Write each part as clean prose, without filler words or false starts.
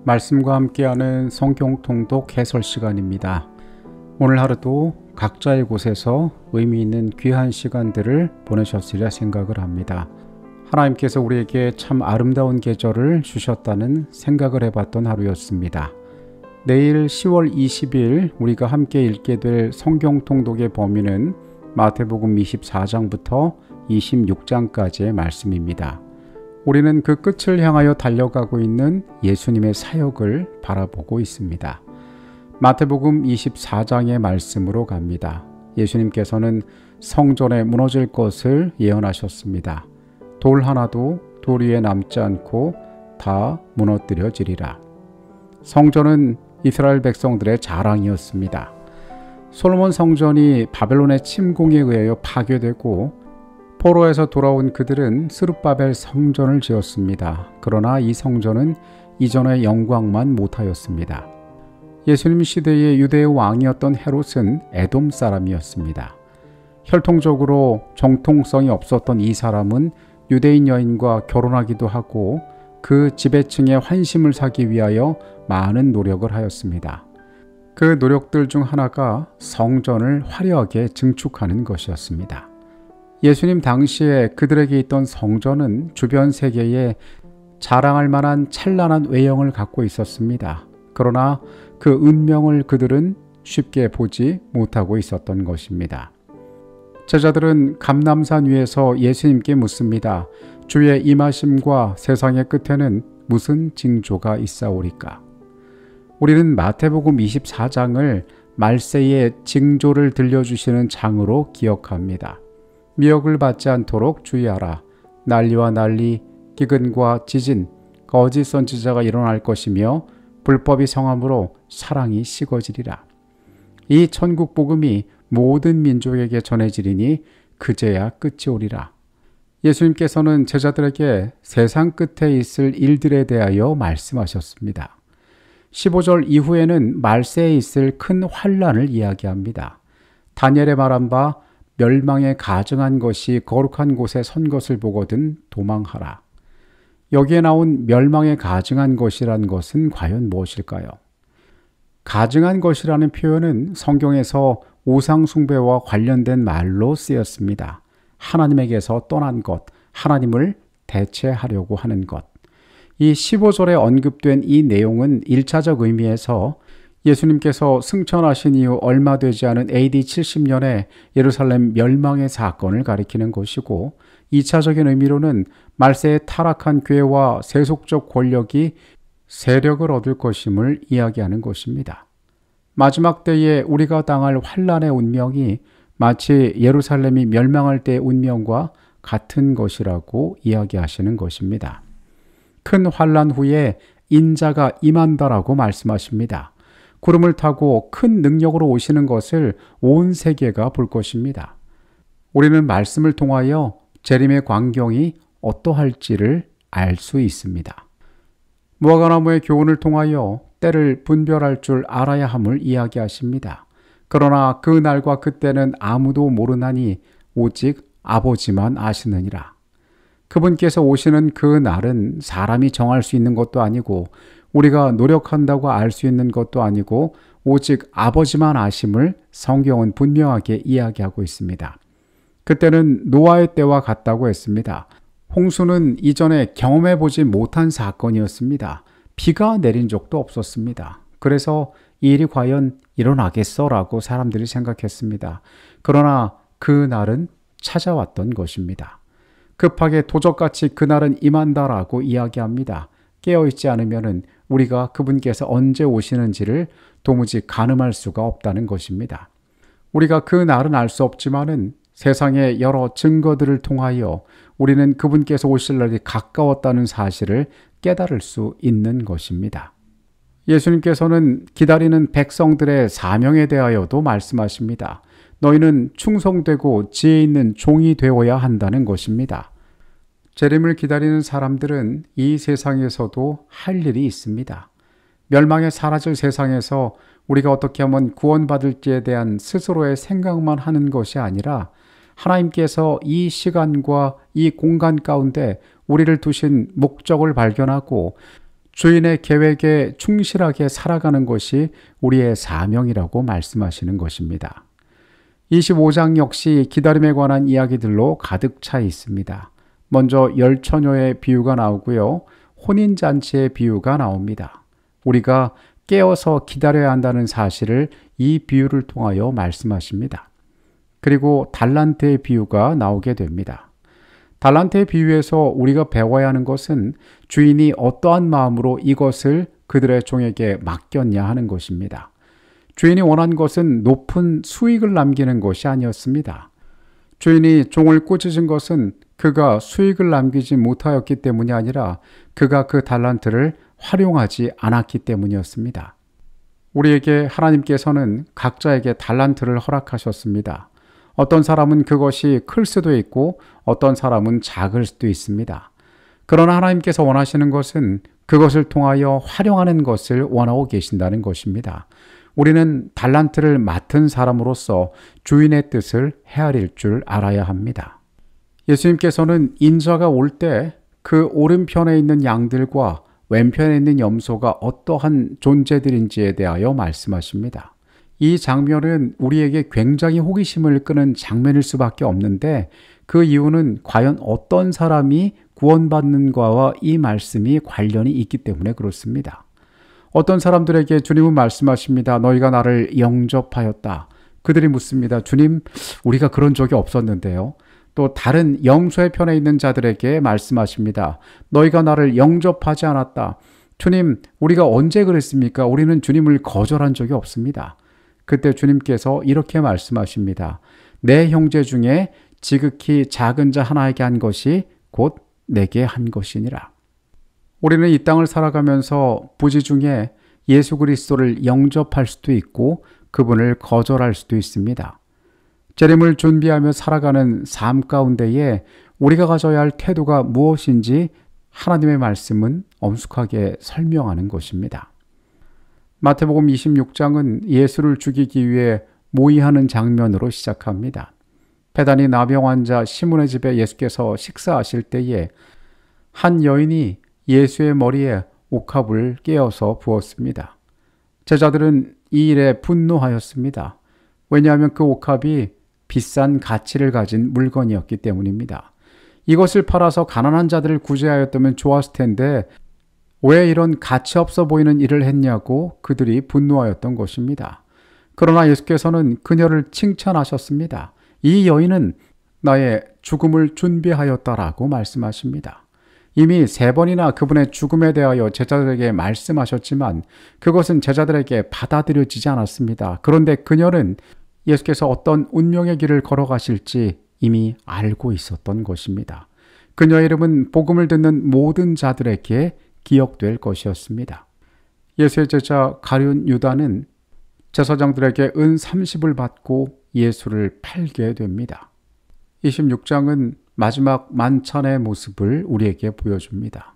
말씀과 함께하는 성경 통독 해설 시간입니다. 오늘 하루도 각자의 곳에서 의미 있는 귀한 시간들을 보내셨으리라 생각을 합니다. 하나님께서 우리에게 참 아름다운 계절을 주셨다는 생각을 해봤던 하루였습니다. 내일 10월 20일 우리가 함께 읽게 될 성경 통독의 범위는 마태복음 24장부터 26장까지의 말씀입니다. 우리는 그 끝을 향하여 달려가고 있는 예수님의 사역을 바라보고 있습니다. 마태복음 24장의 말씀으로 갑니다. 예수님께서는 성전에 무너질 것을 예언하셨습니다. 돌 하나도 돌 위에 남지 않고 다 무너뜨려지리라. 성전은 이스라엘 백성들의 자랑이었습니다. 솔로몬 성전이 바벨론의 침공에 의하여 파괴되고 포로에서 돌아온 그들은 스룹바벨 성전을 지었습니다. 그러나 이 성전은 이전의 영광만 못하였습니다. 예수님 시대의 유대의 왕이었던 헤롯은 에돔 사람이었습니다. 혈통적으로 정통성이 없었던 이 사람은 유대인 여인과 결혼하기도 하고 그 지배층의 환심을 사기 위하여 많은 노력을 하였습니다. 그 노력들 중 하나가 성전을 화려하게 증축하는 것이었습니다. 예수님 당시에 그들에게 있던 성전은 주변 세계에 자랑할 만한 찬란한 외형을 갖고 있었습니다. 그러나 그 운명을 그들은 쉽게 보지 못하고 있었던 것입니다. 제자들은 감람산 위에서 예수님께 묻습니다. 주의 임하심과 세상의 끝에는 무슨 징조가 있사오리까? 우리는 마태복음 24장을 말세의 징조를 들려주시는 장으로 기억합니다. 미혹을 받지 않도록 주의하라. 난리와 난리, 기근과 지진, 거짓 선지자가 일어날 것이며 불법이 성함으로 사랑이 식어지리라. 이 천국 복음이 모든 민족에게 전해지리니 그제야 끝이 오리라. 예수님께서는 제자들에게 세상 끝에 있을 일들에 대하여 말씀하셨습니다. 15절 이후에는 말세에 있을 큰 환란을 이야기합니다. 다니엘의 말한 바 멸망에 가증한 것이 거룩한 곳에 선 것을 보거든 도망하라. 여기에 나온 멸망에 가증한 것이란 것은 과연 무엇일까요? 가증한 것이라는 표현은 성경에서 우상 숭배와 관련된 말로 쓰였습니다. 하나님에게서 떠난 것, 하나님을 대체하려고 하는 것. 이 15절에 언급된 이 내용은 1차적 의미에서 예수님께서 승천하신 이후 얼마 되지 않은 AD 70년에 예루살렘 멸망의 사건을 가리키는 것이고 2차적인 의미로는 말세에 타락한 교회와 세속적 권력이 세력을 얻을 것임을 이야기하는 것입니다. 마지막 때에 우리가 당할 환란의 운명이 마치 예루살렘이 멸망할 때의 운명과 같은 것이라고 이야기하시는 것입니다. 큰 환란 후에 인자가 임한다라고 말씀하십니다. 구름을 타고 큰 능력으로 오시는 것을 온 세계가 볼 것입니다. 우리는 말씀을 통하여 재림의 광경이 어떠할지를 알 수 있습니다. 무화과나무의 교훈을 통하여 때를 분별할 줄 알아야 함을 이야기하십니다. 그러나 그 날과 그때는 아무도 모르나니 오직 아버지만 아시느니라. 그분께서 오시는 그 날은 사람이 정할 수 있는 것도 아니고 우리가 노력한다고 알 수 있는 것도 아니고 오직 아버지만 아심을 성경은 분명하게 이야기하고 있습니다. 그때는 노아의 때와 같다고 했습니다. 홍수는 이전에 경험해보지 못한 사건이었습니다. 비가 내린 적도 없었습니다. 그래서 이 일이 과연 일어나겠어라고 사람들이 생각했습니다. 그러나 그 날은 찾아왔던 것입니다. 급하게 도적같이 그날은 임한다라고 이야기합니다. 깨어있지 않으면 우리가 그분께서 언제 오시는지를 도무지 가늠할 수가 없다는 것입니다. 우리가 그 날은 알 수 없지만은 세상의 여러 증거들을 통하여 우리는 그분께서 오실 날이 가까웠다는 사실을 깨달을 수 있는 것입니다. 예수님께서는 기다리는 백성들의 사명에 대하여도 말씀하십니다. 너희는 충성되고 지혜 있는 종이 되어야 한다는 것입니다. 재림을 기다리는 사람들은 이 세상에서도 할 일이 있습니다. 멸망에 사라질 세상에서 우리가 어떻게 하면 구원받을지에 대한 스스로의 생각만 하는 것이 아니라 하나님께서 이 시간과 이 공간 가운데 우리를 두신 목적을 발견하고 주인의 계획에 충실하게 살아가는 것이 우리의 사명이라고 말씀하시는 것입니다. 25장 역시 기다림에 관한 이야기들로 가득 차 있습니다. 먼저 열처녀의 비유가 나오고요. 혼인잔치의 비유가 나옵니다. 우리가 깨어서 기다려야 한다는 사실을 이 비유를 통하여 말씀하십니다. 그리고 달란트의 비유가 나오게 됩니다. 달란트의 비유에서 우리가 배워야 하는 것은 주인이 어떠한 마음으로 이것을 그들의 종에게 맡겼냐 하는 것입니다. 주인이 원한 것은 높은 수익을 남기는 것이 아니었습니다. 주인이 종을 꾸짖은 것은 그가 수익을 남기지 못하였기 때문이 아니라 그가 그 달란트를 활용하지 않았기 때문이었습니다. 우리에게 하나님께서는 각자에게 달란트를 허락하셨습니다. 어떤 사람은 그것이 클 수도 있고 어떤 사람은 작을 수도 있습니다. 그러나 하나님께서 원하시는 것은 그것을 통하여 활용하는 것을 원하고 계신다는 것입니다. 우리는 달란트를 맡은 사람으로서 주인의 뜻을 헤아릴 줄 알아야 합니다. 예수님께서는 인자가 올 때 그 오른편에 있는 양들과 왼편에 있는 염소가 어떠한 존재들인지에 대하여 말씀하십니다. 이 장면은 우리에게 굉장히 호기심을 끄는 장면일 수밖에 없는데 그 이유는 과연 어떤 사람이 구원받는가와 이 말씀이 관련이 있기 때문에 그렇습니다. 어떤 사람들에게 주님은 말씀하십니다. 너희가 나를 영접하였다. 그들이 묻습니다. 주님, 우리가 그런 적이 없었는데요. 또 다른 염소의 편에 있는 자들에게 말씀하십니다. 너희가 나를 영접하지 않았다. 주님, 우리가 언제 그랬습니까? 우리는 주님을 거절한 적이 없습니다. 그때 주님께서 이렇게 말씀하십니다. 내 형제 중에 지극히 작은 자 하나에게 한 것이 곧 내게 한 것이니라. 우리는 이 땅을 살아가면서 부지 중에 예수 그리스도를 영접할 수도 있고 그분을 거절할 수도 있습니다. 재림을 준비하며 살아가는 삶 가운데에 우리가 가져야 할 태도가 무엇인지 하나님의 말씀은 엄숙하게 설명하는 것입니다. 마태복음 26장은 예수를 죽이기 위해 모의하는 장면으로 시작합니다. 배단위 나병 환자 시몬의 집에 예수께서 식사하실 때에 한 여인이 예수의 머리에 옥합을 깨어서 부었습니다. 제자들은 이 일에 분노하였습니다. 왜냐하면 그 옥합이 비싼 가치를 가진 물건이었기 때문입니다. 이것을 팔아서 가난한 자들을 구제하였다면 좋았을 텐데 왜 이런 가치 없어 보이는 일을 했냐고 그들이 분노하였던 것입니다. 그러나 예수께서는 그녀를 칭찬하셨습니다. 이 여인은 나의 죽음을 준비하였다라고 말씀하십니다. 이미 3번이나 그분의 죽음에 대하여 제자들에게 말씀하셨지만 그것은 제자들에게 받아들여지지 않았습니다. 그런데 그녀는 예수께서 어떤 운명의 길을 걸어가실지 이미 알고 있었던 것입니다. 그녀의 이름은 복음을 듣는 모든 자들에게 기억될 것이었습니다. 예수의 제자 가룟 유다는 제사장들에게 은 30을 받고 예수를 팔게 됩니다. 26장은 마지막 만찬의 모습을 우리에게 보여줍니다.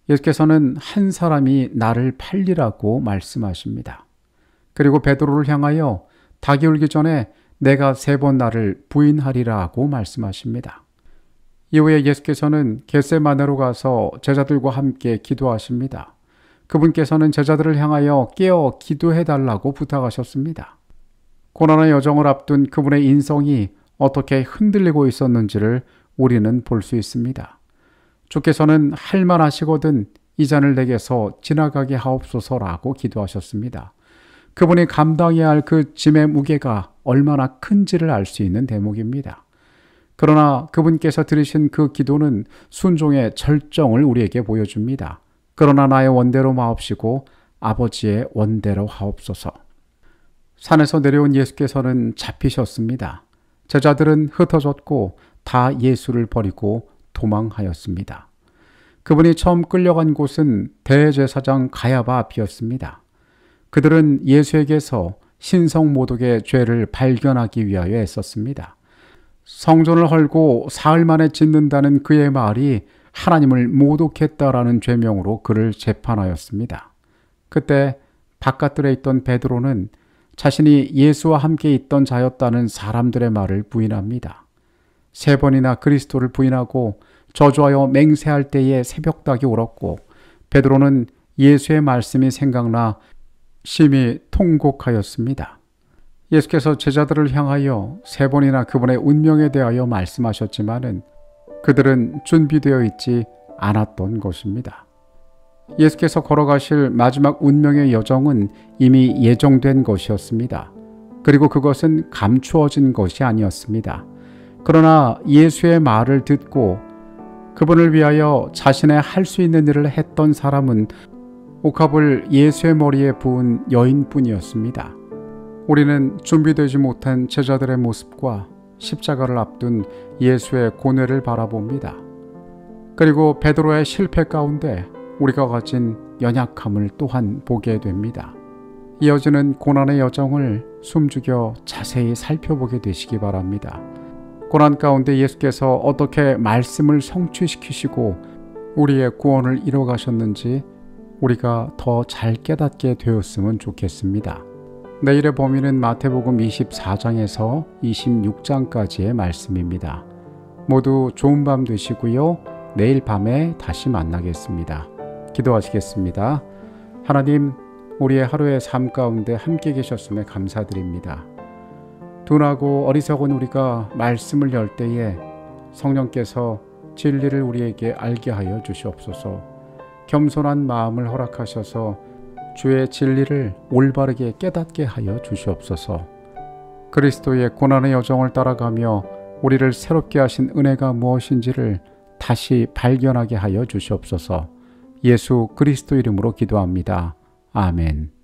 예수께서는 한 사람이 나를 팔리라고 말씀하십니다. 그리고 베드로를 향하여 닭이 울기 전에 내가 3번 나를 부인하리라 하고 말씀하십니다. 이후에 예수께서는 겟세마네로 가서 제자들과 함께 기도하십니다. 그분께서는 제자들을 향하여 깨어 기도해달라고 부탁하셨습니다. 고난의 여정을 앞둔 그분의 인성이 어떻게 흔들리고 있었는지를 우리는 볼 수 있습니다. 주께서는 할만하시거든 이 잔을 내게서 지나가게 하옵소서라고 기도하셨습니다. 그분이 감당해야 할 그 짐의 무게가 얼마나 큰지를 알 수 있는 대목입니다. 그러나 그분께서 들으신 그 기도는 순종의 절정을 우리에게 보여줍니다. 그러나 나의 원대로 마옵시고 아버지의 원대로 하옵소서. 산에서 내려온 예수께서는 잡히셨습니다. 제자들은 흩어졌고 다 예수를 버리고 도망하였습니다. 그분이 처음 끌려간 곳은 대제사장 가야바 앞이었습니다. 그들은 예수에게서 신성모독의 죄를 발견하기 위하여 애썼습니다. 성전을 헐고 사흘 만에 짓는다는 그의 말이 하나님을 모독했다라는 죄명으로 그를 재판하였습니다. 그때 바깥들에 있던 베드로는 자신이 예수와 함께 있던 자였다는 사람들의 말을 부인합니다. 3번이나 그리스도를 부인하고 저주하여 맹세할 때에 새벽닭이 울었고 베드로는 예수의 말씀이 생각나 심히 통곡하였습니다. 예수께서 제자들을 향하여 3번이나 그분의 운명에 대하여 말씀하셨지만은 그들은 준비되어 있지 않았던 것입니다. 예수께서 걸어가실 마지막 운명의 여정은 이미 예정된 것이었습니다. 그리고 그것은 감추어진 것이 아니었습니다. 그러나 예수의 말을 듣고 그분을 위하여 자신의 할 수 있는 일을 했던 사람은 옥합을 예수의 머리에 부은 여인뿐이었습니다. 우리는 준비되지 못한 제자들의 모습과 십자가를 앞둔 예수의 고뇌를 바라봅니다. 그리고 베드로의 실패 가운데 우리가 가진 연약함을 또한 보게 됩니다. 이어지는 고난의 여정을 숨죽여 자세히 살펴보게 되시기 바랍니다. 고난 가운데 예수께서 어떻게 말씀을 성취시키시고 우리의 구원을 이뤄가셨는지 우리가 더 잘 깨닫게 되었으면 좋겠습니다. 내일의 범위는 마태복음 24장에서 26장까지의 말씀입니다. 모두 좋은 밤 되시고요. 내일 밤에 다시 만나겠습니다. 기도하시겠습니다. 하나님, 우리의 하루의 삶 가운데 함께 계셨음에 감사드립니다. 둔하고 어리석은 우리가 말씀을 열 때에 성령께서 진리를 우리에게 알게 하여 주시옵소서. 겸손한 마음을 허락하셔서 주의 진리를 올바르게 깨닫게 하여 주시옵소서. 그리스도의 고난의 여정을 따라가며 우리를 새롭게 하신 은혜가 무엇인지를 다시 발견하게 하여 주시옵소서. 예수 그리스도 이름으로 기도합니다. 아멘.